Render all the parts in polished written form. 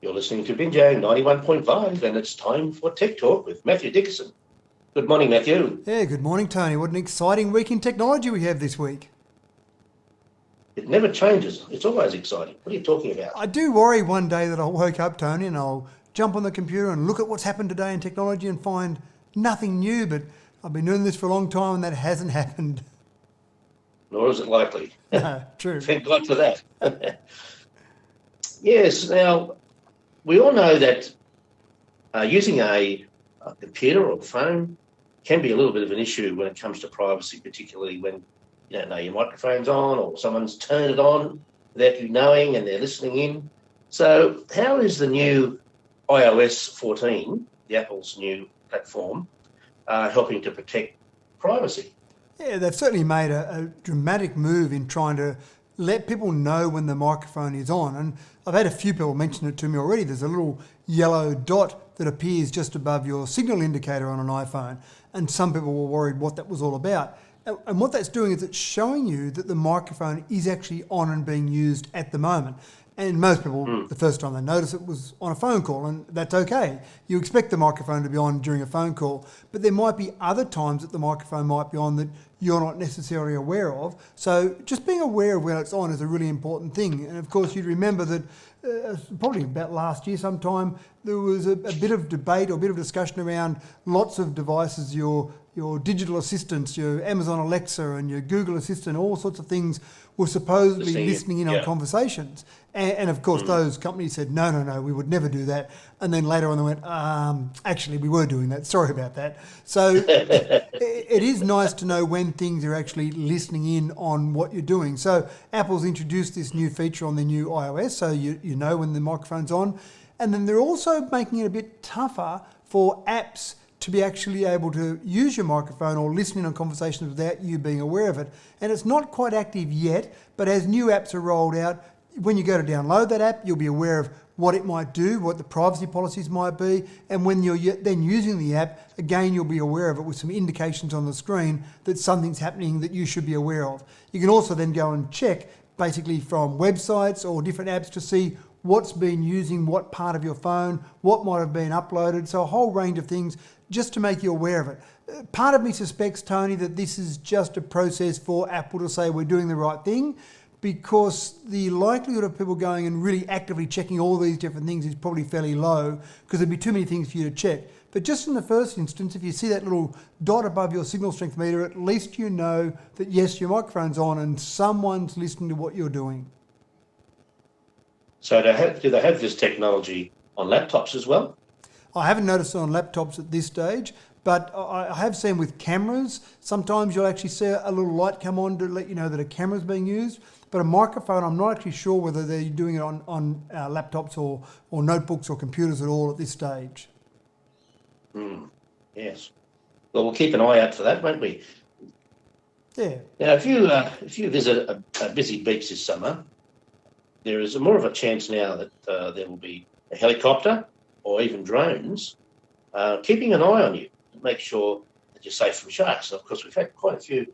You're listening to Binjang 91.5, and it's time for Tech Talk with Matthew Dickerson. Good morning, Matthew. Yeah, good morning, Tony. What an exciting week in technology we have this week. It never changes. It's always exciting. What are you talking about? I do worry one day that I'll wake up, Tony, and I'll jump on the computer and look at what's happened today in technology and find nothing new, but I've been doing this for a long time and that hasn't happened. Nor is it likely. No, true. Thank God for that. Yes, now, we all know that using a computer or phone can be a little bit of an issue when it comes to privacy, particularly when you don't know your microphone's on or someone's turned it on without you knowing and they're listening in. So how is the new iOS 14, the Apple's new platform, helping to protect privacy? Yeah, they've certainly made a dramatic move in trying to let people know when the microphone is on. And I've had a few people mention it to me already. There's a little yellow dot that appears just above your signal indicator on an iPhone. And some people were worried what that was all about. And what that's doing is it's showing you that the microphone is actually on and being used at the moment. And most people, the first time they notice it was on a phone call, and that's okay. You expect the microphone to be on during a phone call, but there might be other times that the microphone might be on that you're not necessarily aware of. So just being aware of when it's on is a really important thing. And of course, you'd remember that probably about last year sometime, there was a bit of debate or a bit of discussion around lots of devices, your digital assistants, your Amazon Alexa and your Google Assistant, all sorts of things were supposedly listening in on conversations. And of course, those companies said, no, we would never do that. And then later on they went, actually, we were doing that. Sorry about that. So it is nice to know when things are actually listening in on what you're doing. So Apple's introduced this new feature on the new iOS, so you know when the microphone's on. And then they're also making it a bit tougher for apps to be actually able to use your microphone or listen in on conversations without you being aware of it. And it's not quite active yet, but as new apps are rolled out, when you go to download that app, you'll be aware of what it might do, what the privacy policies might be, and when you're then using the app, again, you'll be aware of it with some indications on the screen that something's happening that you should be aware of. You can also then go and check basically from websites or different apps to see what's been using what part of your phone, what might have been uploaded, so a whole range of things just to make you aware of it. Part of me suspects, Tony, that this is just a process for Apple to say we're doing the right thing, because the likelihood of people going and really actively checking all these different things is probably fairly low, because there'd be too many things for you to check. But just in the first instance, if you see that little dot above your signal strength meter, at least you know that yes, your microphone's on and someone's listening to what you're doing. So do they have this technology on laptops as well? I haven't noticed it on laptops at this stage, but I have seen with cameras, sometimes you'll actually see a little light come on to let you know that a camera's being used. But a microphone, I'm not actually sure whether they're doing it on laptops or notebooks or computers at all at this stage. Yes. Well, we'll keep an eye out for that, won't we? Yeah. Now, if you visit a busy beach this summer, there is more of a chance now that there will be a helicopter or even drones keeping an eye on you to make sure that you're safe from sharks. And of course, we've had quite a few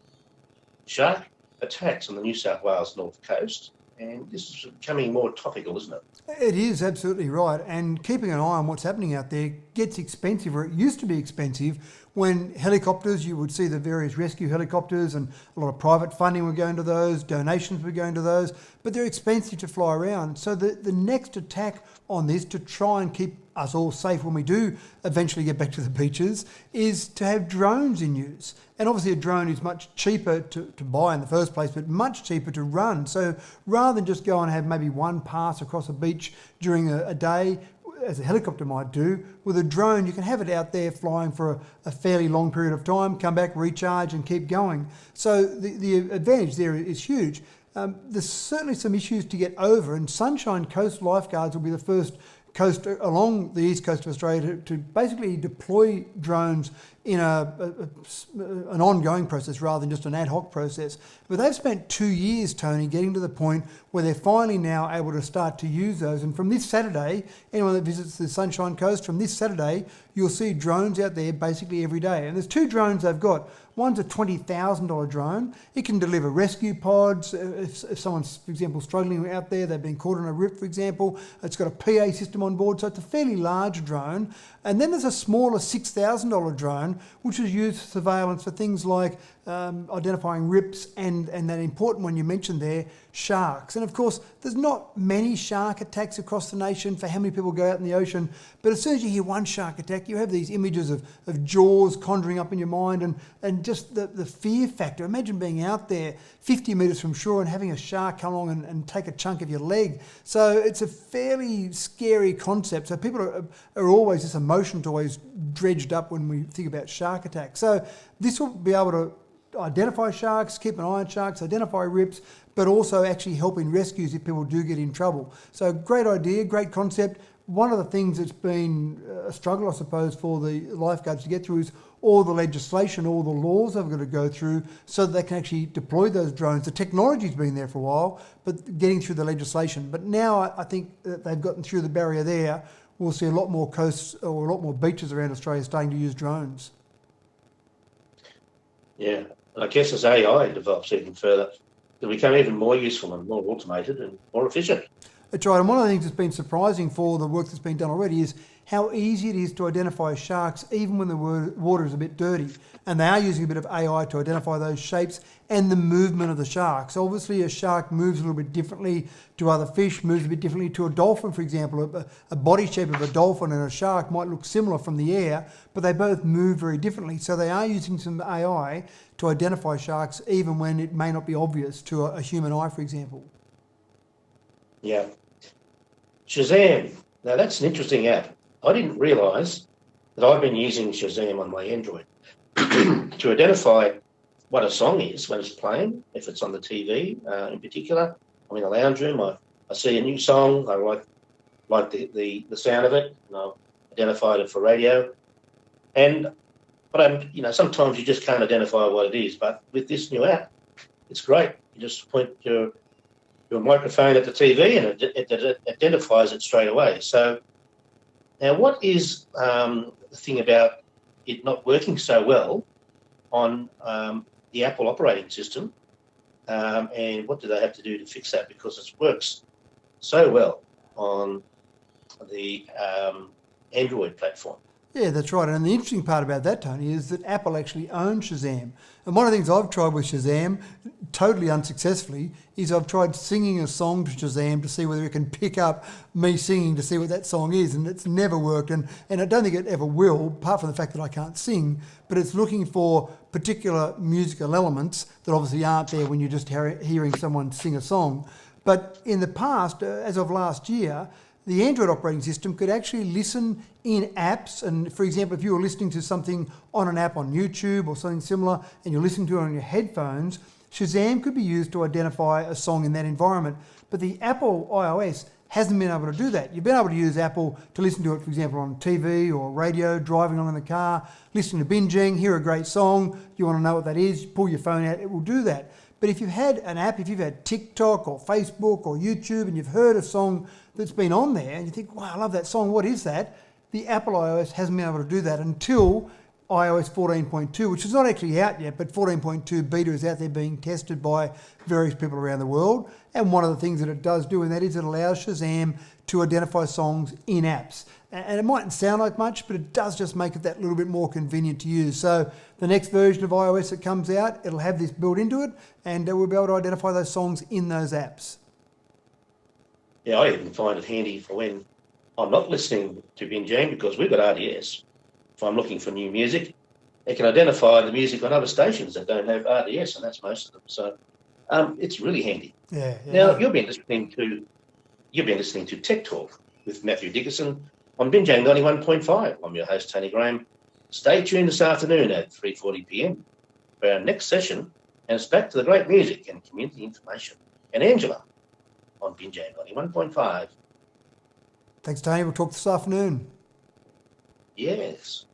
shark attacks on the New South Wales North Coast, and this is becoming more topical, isn't it? It is absolutely right, and keeping an eye on what's happening out there gets expensive, or it used to be expensive when helicopters, you would see the various rescue helicopters and a lot of private funding were going to those, donations were going to those, but they're expensive to fly around. So the next attack on this to try and keep us all safe when we do eventually get back to the beaches is to have drones in use. And obviously a drone is much cheaper to buy in the first place, but much cheaper to run. So rather than just go and have maybe one pass across a beach during a day, as a helicopter might do, with a drone you can have it out there flying for a fairly long period of time, come back, recharge and keep going. So the advantage there is huge. There's certainly some issues to get over, and Sunshine Coast Lifeguards will be the first coast along the east coast of Australia to basically deploy drones in an ongoing process rather than just an ad hoc process. But they've spent 2 years, Tony, getting to the point where they're finally now able to start to use those. And from this Saturday, anyone that visits the Sunshine Coast, from this Saturday, you'll see drones out there basically every day. And there's two drones they've got. One's a $20,000 drone. It can deliver rescue pods. If someone's, for example, struggling out there, they've been caught on a rip, for example, it's got a PA system on board, so it's a fairly large drone. And then there's a smaller $6,000 drone, which is used for surveillance for things like identifying rips and that important one you mentioned there, sharks. And of course, there's not many shark attacks across the nation for how many people go out in the ocean, but as soon as you hear one shark attack, you have these images of jaws conjuring up in your mind and just the fear factor. Imagine being out there 50 metres from shore and having a shark come along and take a chunk of your leg. So it's a fairly scary concept. So people are always, this emotion's always dredged up when we think about shark attacks. So this will be able to identify sharks, keep an eye on sharks, identify rips, but also actually help in rescues if people do get in trouble. So great idea, great concept. One of the things that's been a struggle, I suppose, for the lifeguards to get through is all the legislation, all the laws they've got to go through so that they can actually deploy those drones. The technology's been there for a while, but getting through the legislation. But now I think that they've gotten through the barrier there. We'll see a lot more coasts or a lot more beaches around Australia starting to use drones. Yeah, and I guess as AI develops even further, it'll become even more useful and more automated and more efficient. That's right, and one of the things that's been surprising for the work that's been done already is how easy it is to identify sharks even when the water is a bit dirty. And they are using a bit of AI to identify those shapes and the movement of the shark. So obviously a shark moves a little bit differently to other fish, moves a bit differently to a dolphin, for example. A body shape of a dolphin and a shark might look similar from the air, but they both move very differently. So they are using some AI to identify sharks even when it may not be obvious to a human eye, for example. Yeah. Shazam. Now that's an interesting app. I didn't realise that I've been using Shazam on my Android to identify what a song is when it's playing, if it's on the TV in particular. I'm in a lounge room, I see a new song, I like the sound of it, and I've identified it for radio. But sometimes you just can't identify what it is. But with this new app, it's great. You just point your microphone at the TV and it identifies it straight away. So now what is the thing about it not working so well on the Apple operating system, and what do they have to do to fix that? Because it works so well on the Android platform. Yeah, that's right. And the interesting part about that, Tony, is that Apple actually owns Shazam. And one of the things I've tried with Shazam, totally unsuccessfully, is I've tried singing a song to Shazam to see whether it can pick up me singing to see what that song is. And it's never worked. And I don't think it ever will, apart from the fact that I can't sing. But it's looking for particular musical elements that obviously aren't there when you're just hearing someone sing a song. But in the past, as of last year, the Android operating system could actually listen in apps. And for example, if you were listening to something on an app on YouTube or something similar and you're listening to it on your headphones, Shazam could be used to identify a song in that environment. But the Apple iOS hasn't been able to do that. You've been able to use Apple to listen to it, for example, on TV or radio, driving along in the car, listening to Binjang, hear a great song, you want to know what that is, pull your phone out, it will do that. But if you've had an app, if you've had TikTok or Facebook or YouTube and you've heard a song that's been on there and you think, wow, I love that song, what is that? The Apple iOS hasn't been able to do that until iOS 14.2, which is not actually out yet, but 14.2 beta is out there being tested by various people around the world. And one of the things that it does do, and that is it allows Shazam to identify songs in apps. And it mightn't sound like much, but it does just make it that little bit more convenient to use. So the next version of iOS that comes out, it'll have this built into it, and we'll be able to identify those songs in those apps. Yeah, I even find it handy for when I'm not listening to Binjang, because we've got RDS. If I'm looking for new music, it can identify the music on other stations that don't have RDS, and that's most of them. So it's really handy. Yeah. Now you've been listening to Tech Talk with Matthew Dickerson on Binjang 91.5. I'm your host, Tony Graham. Stay tuned this afternoon at 3:40 p.m. for our next session, and it's back to the great music and community information. And Angela on Binjang 91.5. Thanks, Tony. We'll talk this afternoon. Yes.